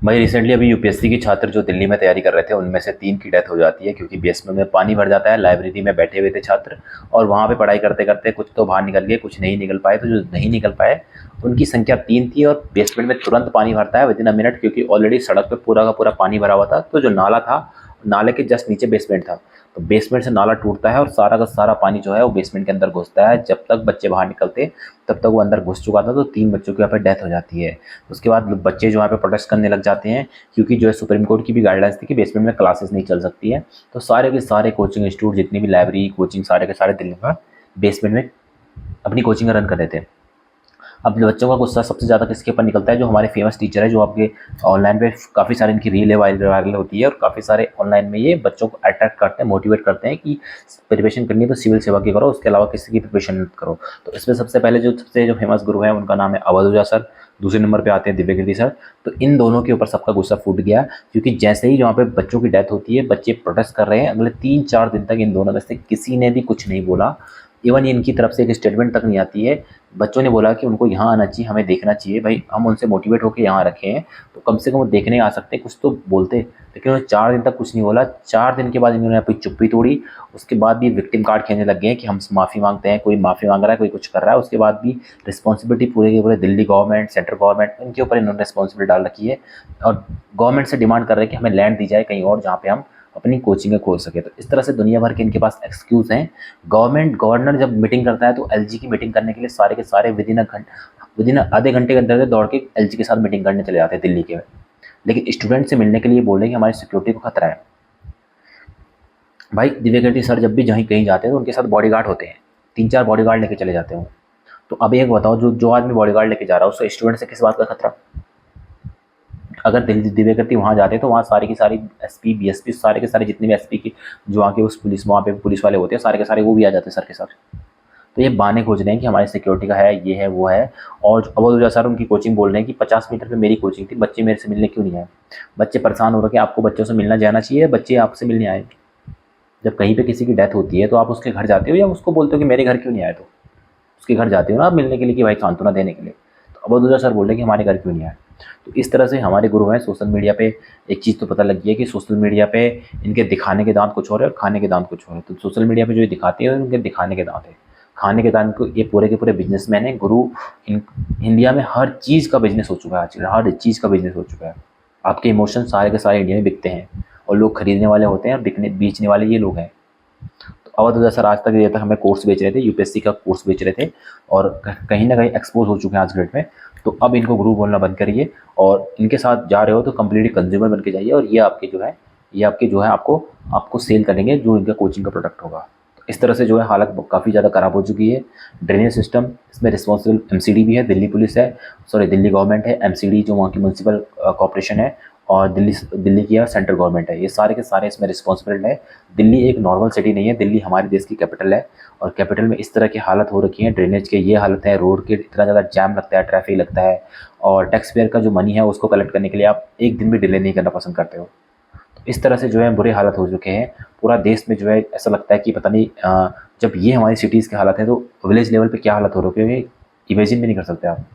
भाई रिसेंटली अभी यूपीएससी के छात्र जो दिल्ली में तैयारी कर रहे थे उनमें से 3 की डेथ हो जाती है क्योंकि बेसमेंट में पानी भर जाता है। लाइब्रेरी में बैठे हुए थे छात्र और वहाँ पे पढ़ाई करते करते कुछ तो बाहर निकल गए, कुछ नहीं निकल पाए। तो जो नहीं निकल पाए उनकी संख्या 3 थी और बेसमेंट में तुरंत पानी भरता है विदिन अ मिनट, क्योंकि ऑलरेडी सड़क पे पूरा का पूरा पानी भरा हुआ था। तो जो नाला था, नाले के जस्ट नीचे बेसमेंट था, तो बेसमेंट से नाला टूटता है और सारा का सारा पानी जो है वो बेसमेंट के अंदर घुसता है। जब तक बच्चे बाहर निकलते तब तक वो अंदर घुस चुका था। तो 3 बच्चों की यहाँ पे डेथ हो जाती है। उसके बाद बच्चे जो यहाँ पे प्रोटेस्ट करने लग जाते हैं, क्योंकि जो है सुप्रीम कोर्ट की भी गाइडलाइंस थी कि बेसमेंट में क्लासेस नहीं चल सकती है। तो सारे के सारे कोचिंग इंस्टीट्यूट, जितनी भी लाइब्रेरी कोचिंग, सारे के सारे दिल्ली में बेसमेंट में अपनी कोचिंग रन कर रहे थे। अब बच्चों का गुस्सा सबसे ज़्यादा किसके ऊपर निकलता है? जो हमारे फेमस टीचर है, जो आपके ऑनलाइन पे काफ़ी सारी इनकी रील वायरल होती है और काफ़ी सारे ऑनलाइन में ये बच्चों को अट्रैक्ट करते हैं, मोटिवेट करते हैं कि प्रिपरेशन करनी है तो सिविल सेवा की करो, उसके अलावा किसी की प्रिपरेशन मत करो। तो इसमें सबसे पहले जो फेमस गुरु है उनका नाम है अवधूजा सर। दूसरे नंबर पे आते हैं दिव्यकीर्ति सर। तो इन दोनों के ऊपर सबका गुस्सा फूट गया, क्योंकि जैसे ही वहाँ पे बच्चों की डेथ होती है, बच्चे प्रोटेस्ट कर रहे हैं, अगले 3-4 दिन तक इन दोनों में से किसी ने भी कुछ नहीं बोला। इवन इनकी तरफ से एक स्टेटमेंट तक नहीं आती है। बच्चों ने बोला कि उनको यहाँ आना चाहिए, हमें देखना चाहिए, भाई हम उनसे मोटिवेट होकर यहाँ रखे हैं तो कम से कम वो देखने आ सकते हैं, कुछ तो बोलते। लेकिन उन्होंने 4 दिन तक कुछ नहीं बोला। 4 दिन के बाद इन्होंने अपनी चुप्पी तोड़ी। उसके बाद भी विक्टिम कार्ड खेलने लग गए हैं कि हम माफ़ी मांगते हैं, कोई माफ़ी मांग रहा है, कोई कुछ कर रहा है। उसके बाद भी रिस्पॉन्सिबिलिटी पूरे के पूरे दिल्ली गवर्नमेंट, सेंट्रल गवर्नमेंट, इनके ऊपर इन्होंने रिस्पॉन्सिबिलिटी डाल रखी है और गवर्नमेंट से डिमांड कर रहे हैं कि हमें लैंड दी जाए कहीं और जहाँ पे हम अपनी कोचिंगें खोल सके। तो इस तरह से दुनिया भर के इनके पास एक्सक्यूज़ हैं। गवर्नर जब मीटिंग करता है तो एलजी की मीटिंग करने के लिए सारे के सारे विदिन आधे घंटे के अंदर दौड़ के एलजी के साथ मीटिंग करने चले जाते हैं दिल्ली के। लेकिन स्टूडेंट से मिलने के लिए बोल रहे हैं कि हमारी सिक्योरिटी को खतरा है। भाई दिव्यकीर्ति सर जब भी जहीं कहीं जाते हैं तो उनके साथ बॉडीगार्ड होते हैं, 3-4 बॉडीगार्ड लेके चले जाते हैं। तो अब एक बताओ, जो जो आदमी बॉडीगार्ड लेके जा रहा है उससे स्टूडेंट से किस बात का खतरा? अगर दिव्यकीर्ति वहाँ जाते तो वहाँ सारी की सारी एसपी बीएसपी सारे के सारे जितने भी एसपी की जो वहाँ के उस पुलिस, वहाँ पे पुलिस वाले होते हैं, सारे के सारे वो भी आ जाते हैं सर के साथ। तो ये बहाने खोज रहे हैं कि हमारी सिक्योरिटी का है, ये है, वो है। और अवधूजा सर उनकी कोचिंग बोल रहे हैं कि 50 मीटर पे मेरी कोचिंग थी, बच्चे मेरे से मिलने क्यों नहीं आए? बच्चे परेशान हो रखे हैं। आपको बच्चों से मिलना जाना चाहिए, बच्चे आपसे मिलने आए। जब कहीं पे किसी की डेथ होती है तो आप उसके घर जाते हो या उसको बोलते हो कि मेरे घर क्यों नहीं आए? तो उसके घर जाते हो ना आप मिलने के लिए कि भाई सांत्वना देने के लिए। तो अवधूजा सर बोल रहे हैं कि हमारे घर क्यों नहीं आए? तो इस तरह से हमारे गुरु हैं। सोशल मीडिया पे एक चीज़ तो पता लग गई है कि सोशल मीडिया पे इनके दिखाने के दांत कुछ और है और खाने के दांत कुछ और है। तो सोशल मीडिया पे जो ये दिखाते हैं उनके दिखाने के दांत है, खाने के दांत को ये पूरे के पूरे बिजनेसमैन है। गुरु इंडिया में हर चीज़ का बिजनेस हो चुका है आजकल, हर चीज़ का बिजनेस हो चुका है। आपके इमोशन सारे के सारे इंडिया में बिकते हैं और लोग खरीदने वाले होते हैं और बेचने वाले ये लोग हैं। तो अवधूजा सर आज तक ये तक हमें कोर्स बेच रहे थे, यूपीएससी का कोर्स बेच रहे थे और कहीं ना कहीं एक्सपोज हो चुके हैं आज डेट में। तो अब इनको गुरु बोलना बंद करिए और इनके साथ जा रहे हो तो कम्प्लीटली कंज्यूमर बन के जाइए और ये आपके जो है आपको आपको सेल करेंगे जो इनका कोचिंग का प्रोडक्ट होगा। तो इस तरह से जो है हालत काफ़ी ज़्यादा ख़राब हो चुकी है। ड्रेनेज सिस्टम, इसमें रिस्पॉन्सिबल एमसीडी भी है, दिल्ली पुलिस है, सॉरी दिल्ली गवर्नमेंट है, एमसीडी जो वहाँ की म्यूनसिपल कॉर्पोरेशन है और दिल्ली की सेंट्रल गवर्नमेंट है। ये सारे के सारे इसमें रिस्पॉन्सिबल है। दिल्ली एक नॉर्मल सिटी नहीं है, दिल्ली हमारे देश की कैपिटल है और कैपिटल में इस तरह की हालत हो रखी है। ड्रेनेज के ये हालत है, रोड के इतना ज़्यादा जैम लगता है, ट्रैफिक लगता है और टैक्स पेयर का जो मनी है उसको कलेक्ट करने के लिए आप एक दिन भी डिले नहीं करना पसंद करते हो। तो इस तरह से जो है बुरे हालत हो चुके हैं पूरा देश में। जो है ऐसा लगता है कि पता नहीं जब ये हमारी सिटीज़ की हालत है तो विलेज लेवल पे क्या हालत हो रही है, इमेजिन भी नहीं कर सकते आप।